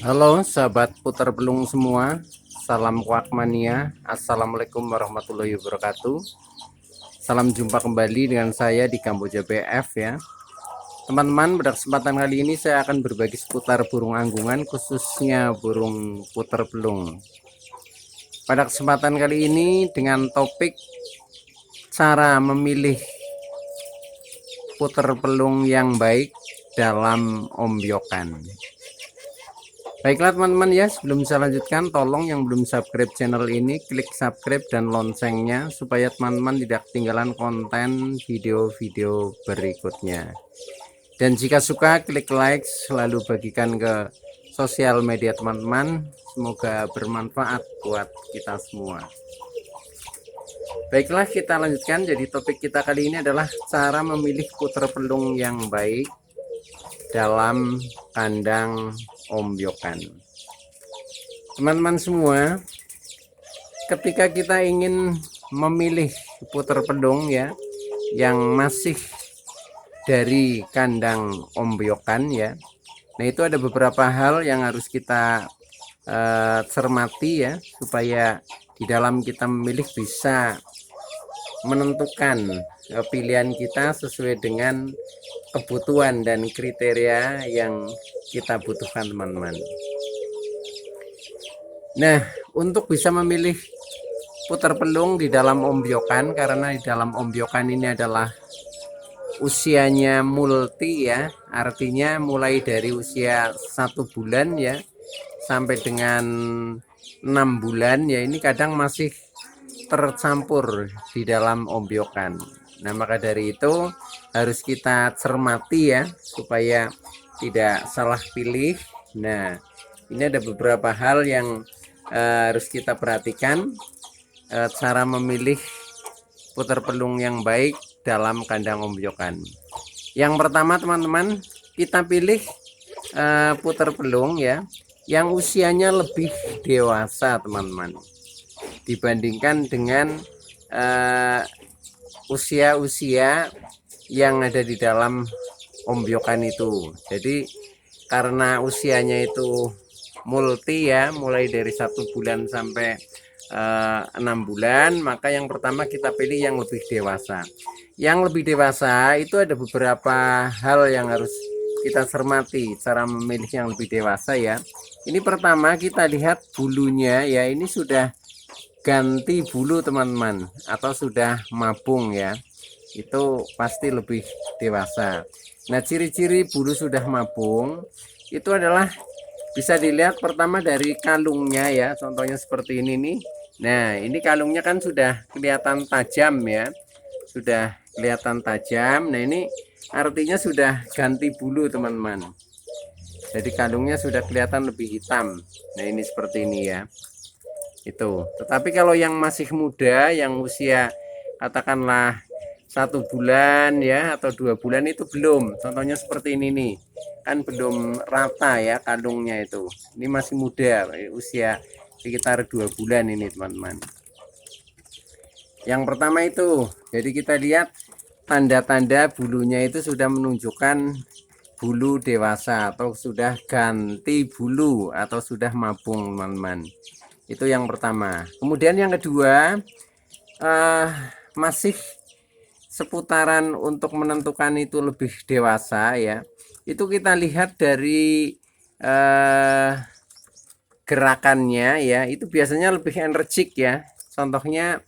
Halo sahabat putar belung semua, salam kuakmania, assalamualaikum warahmatullahi wabarakatuh. Salam jumpa kembali dengan saya di Kamboja BF ya. Teman-teman, pada kesempatan kali ini saya akan berbagi seputar burung anggungan, khususnya burung putar belung. Pada kesempatan kali ini dengan topik cara memilih putar belung yang baik dalam ombyokan. Baiklah teman-teman ya, sebelum saya lanjutkan, tolong yang belum subscribe channel ini, klik subscribe dan loncengnya supaya teman-teman tidak ketinggalan konten video-video berikutnya. Dan jika suka, klik like, selalu bagikan ke sosial media teman-teman. Semoga bermanfaat buat kita semua. Baiklah, kita lanjutkan. Jadi topik kita kali ini adalah cara memilih puter pelung yang baik dalam kandang ombyokan. Teman-teman semua, ketika kita ingin memilih puter pelung ya yang masih dari kandang ombyokan ya, nah itu ada beberapa hal yang harus kita cermati ya, supaya di dalam kita memilih bisa menentukan pilihan kita sesuai dengan kebutuhan dan kriteria yang kita butuhkan teman-teman. Nah, untuk bisa memilih putar pelung di dalam ombyokan, karena di dalam ombyokan ini adalah usianya multi ya, artinya mulai dari usia 1 bulan ya sampai dengan 6 bulan ya, ini kadang masih tercampur di dalam ombyokan. Nah, maka dari itu harus kita cermati ya, supaya tidak salah pilih. Nah, ini ada beberapa hal yang harus kita perhatikan cara memilih putar pelung yang baik dalam kandang ombyokan. Yang pertama teman-teman, kita pilih putar pelung ya yang usianya lebih dewasa teman-teman, dibandingkan dengan usia-usia yang ada di dalam ombyokan itu. Jadi karena usianya itu multi ya, mulai dari 1 bulan sampai 6 bulan, maka yang pertama kita pilih yang lebih dewasa. Yang lebih dewasa itu ada beberapa hal yang harus kita cermati cara memilih yang lebih dewasa ya. Ini pertama kita lihat bulunya ya, ini sudah ganti bulu teman-teman, atau sudah mabung ya, itu pasti lebih dewasa. Nah, ciri-ciri bulu sudah mabung itu adalah bisa dilihat pertama dari kalungnya ya, contohnya seperti ini nih. Nah, ini kalungnya kan sudah kelihatan tajam ya, sudah kelihatan tajam. Nah, ini artinya sudah ganti bulu teman-teman, jadi kalungnya sudah kelihatan lebih hitam. Nah, ini seperti ini ya, itu. Tetapi kalau yang masih muda, yang usia katakanlah 1 bulan ya atau 2 bulan, itu belum. Contohnya seperti ini nih, kan belum rata ya kalungnya itu. Ini masih muda, usia sekitar 2 bulan ini teman-teman. Yang pertama itu, jadi kita lihat tanda-tanda bulunya itu sudah menunjukkan bulu dewasa atau sudah ganti bulu atau sudah mabung teman-teman. Itu yang pertama. Kemudian yang kedua, masih seputaran untuk menentukan itu lebih dewasa ya, itu kita lihat dari gerakannya ya, itu biasanya lebih energik ya. Contohnya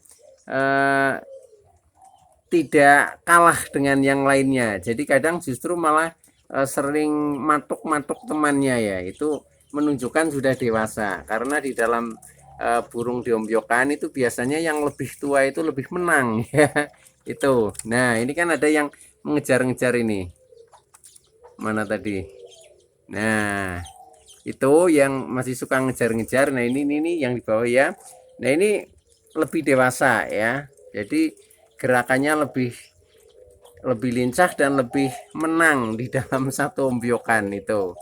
tidak kalah dengan yang lainnya, jadi kadang justru malah sering matuk-matuk temannya ya, itu menunjukkan sudah dewasa. Karena di dalam burung diombyokan itu biasanya yang lebih tua itu lebih menang ya, itu. Nah, ini kan ada yang mengejar-ngejar ini, mana tadi. Nah, itu yang masih suka ngejar-ngejar. Nah, ini yang di bawah ya. Nah, ini lebih dewasa ya, jadi gerakannya lebih lincah dan lebih menang di dalam satu ombyokan. Itu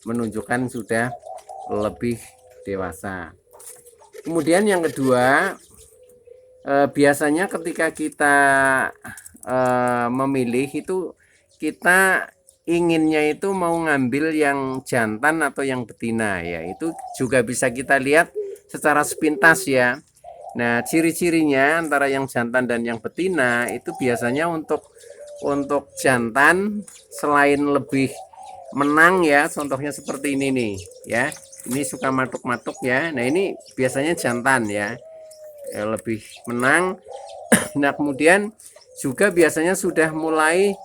menunjukkan sudah lebih dewasa. Kemudian yang kedua, biasanya ketika kita memilih itu, kita inginnya itu mau ngambil yang jantan atau yang betina ya, itu juga bisa kita lihat secara sepintas ya. Nah, ciri-cirinya antara yang jantan dan yang betina itu biasanya untuk jantan selain lebih menang ya, contohnya seperti ini nih ya. Ini suka matuk-matuk ya. Nah, ini biasanya jantan ya. Lebih menang. Nah, kemudian juga biasanya sudah mulai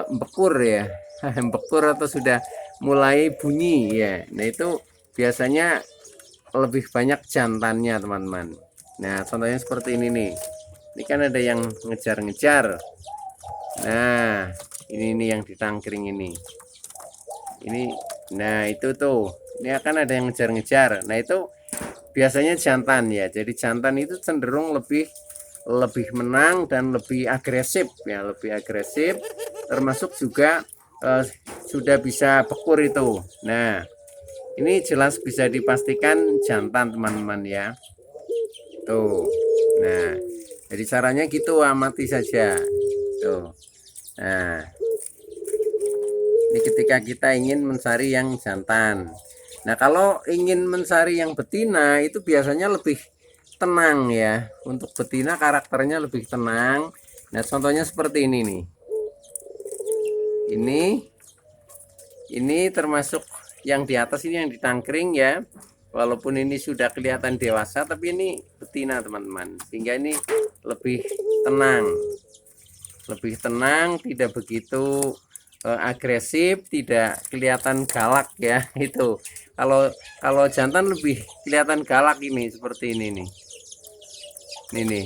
bekur ya. Bekur atau sudah mulai bunyi ya. Nah, itu biasanya lebih banyak jantannya teman-teman. Nah, contohnya seperti ini nih. Ini kan ada yang ngejar-ngejar. Nah, ini yang ditangkring ini. Nah itu tuh. Ini akan ada yang ngejar-ngejar. Nah, itu biasanya jantan ya. Jadi jantan itu cenderung lebih menang dan lebih agresif ya, lebih agresif. Termasuk juga sudah bisa bekur itu. Nah, ini jelas bisa dipastikan jantan teman-teman ya. Tuh. Nah, jadi caranya gitu, amati saja. Tuh. Nah, ini ketika kita ingin mencari yang jantan. Nah, kalau ingin mencari yang betina itu biasanya lebih tenang ya. Untuk betina karakternya lebih tenang. Nah, contohnya seperti ini nih. Ini termasuk yang di atas ini yang ditangkring ya. Walaupun ini sudah kelihatan dewasa, tapi ini betina teman-teman. Sehingga ini lebih tenang, tidak begitu agresif, tidak kelihatan galak ya. Itu kalau jantan lebih kelihatan galak ini, seperti ini nih. Ini.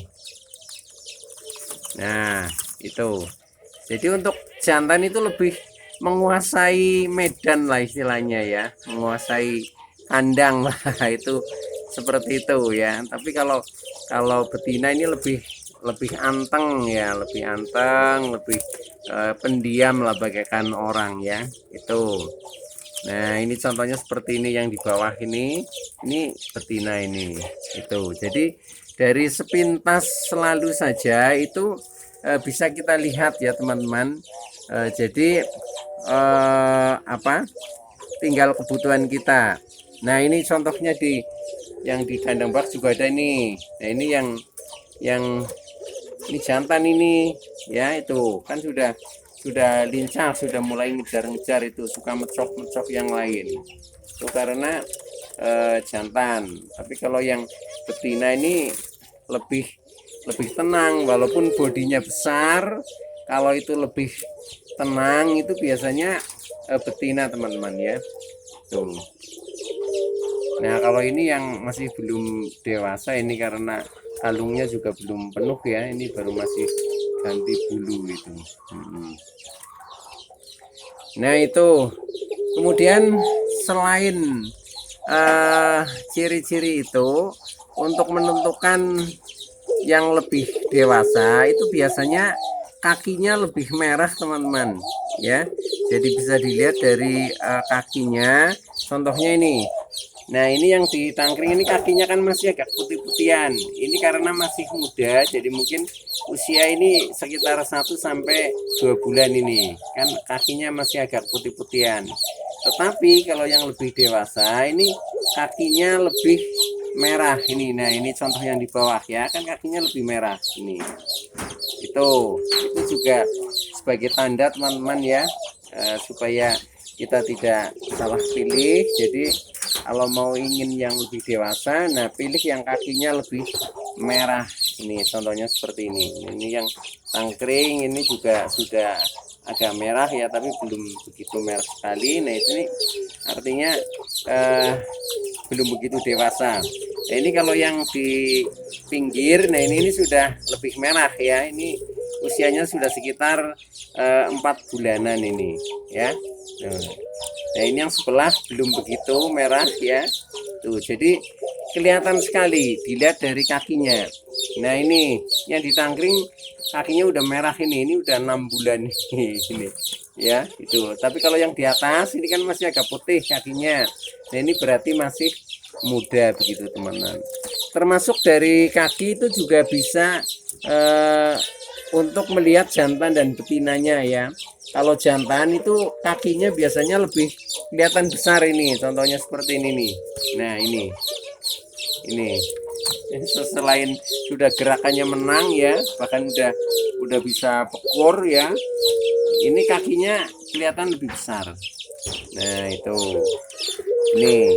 Nah, itu. Jadi untuk jantan itu lebih menguasai medan lah istilahnya ya, menguasai kandang lah. Itu seperti itu ya. Tapi kalau betina ini lebih anteng ya, lebih anteng, lebih pendiam lah bagaikan orang ya. Itu. Nah, ini contohnya seperti ini yang di bawah ini betina ini. Itu. Jadi dari sepintas selalu saja itu bisa kita lihat ya teman-teman. Jadi tinggal kebutuhan kita. Nah, ini contohnya yang di kandang bak juga ada ini. Nah, ini yang ini jantan ini ya, itu kan sudah lincah, sudah mulai ngejar-ngejar, itu suka mecok-mecok yang lain. Itu karena jantan. Tapi kalau yang betina ini lebih tenang, walaupun bodinya besar. Kalau itu lebih tenang itu biasanya betina teman-teman ya. Tuh. Nah, kalau ini yang masih belum dewasa ini karena kalungnya juga belum penuh ya, ini baru masih ganti bulu itu. Nah, itu kemudian selain ciri-ciri itu, untuk menentukan yang lebih dewasa itu biasanya kakinya lebih merah teman-teman ya. Jadi bisa dilihat dari kakinya, contohnya ini. Nah, ini yang ditangkring ini kakinya kan masih agak putih-putihan. Ini karena masih muda, jadi mungkin usia ini sekitar 1 sampai 2 bulan ini. Kan kakinya masih agak putih-putihan. Tetapi kalau yang lebih dewasa ini kakinya lebih merah ini. Nah, ini contoh yang di bawah ya, kan kakinya lebih merah ini. Itu juga sebagai tanda teman-teman ya, supaya kita tidak salah pilih. Jadi kalau mau ingin yang lebih dewasa, nah pilih yang kakinya lebih merah. Ini contohnya seperti ini. Ini yang tangkring ini juga sudah agak merah ya, tapi belum begitu merah sekali. Nah, ini artinya belum begitu dewasa. Nah, ini kalau yang di pinggir, nah ini sudah lebih merah ya. Ini usianya sudah sekitar 4 bulanan ini ya. Nah, ini yang sebelah belum begitu merah ya. Tuh, jadi kelihatan sekali dilihat dari kakinya. Nah, ini yang ditangkring kakinya udah merah ini udah 6 bulan ini ya, itu. Tapi kalau yang di atas ini kan masih agak putih kakinya. Nah, ini berarti masih muda begitu teman-teman. Termasuk dari kaki itu juga bisa untuk melihat jantan dan betinanya ya. Kalau jantan itu kakinya biasanya lebih kelihatan besar ini, contohnya seperti ini nih. Nah ini selain sudah gerakannya menang ya, bahkan udah bisa pekur ya, ini kakinya kelihatan lebih besar. Nah itu nih,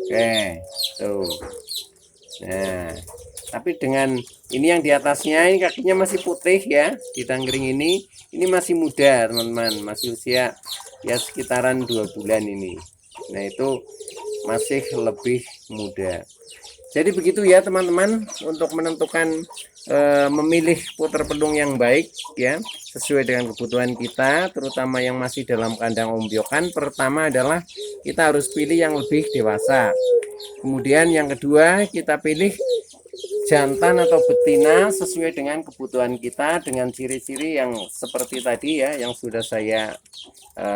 oke tuh. Nah tapi dengan ini yang di atasnya ini kakinya masih putih ya, di tangkring ini masih muda teman-teman, masih usia ya sekitaran 2 bulan ini. Nah itu masih lebih muda. Jadi begitu ya teman-teman, untuk menentukan memilih puter pedung yang baik ya, sesuai dengan kebutuhan kita, terutama yang masih dalam kandang ombyokan. Pertama adalah kita harus pilih yang lebih dewasa. Kemudian yang kedua, kita pilih jantan atau betina sesuai dengan kebutuhan kita, dengan ciri-ciri yang seperti tadi ya, yang sudah saya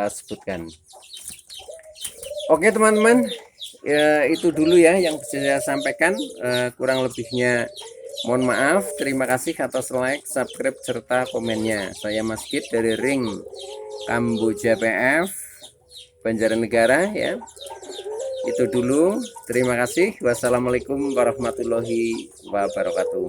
sebutkan. Oke teman-teman, ya, itu dulu ya yang bisa saya sampaikan. Kurang lebihnya mohon maaf. Terima kasih atas like, subscribe, serta komennya. Saya Mas Kit dari Ring Kamboja PF Banjarnegara ya. Itu dulu. Terima kasih. Wassalamualaikum warahmatullahi wabarakatuh.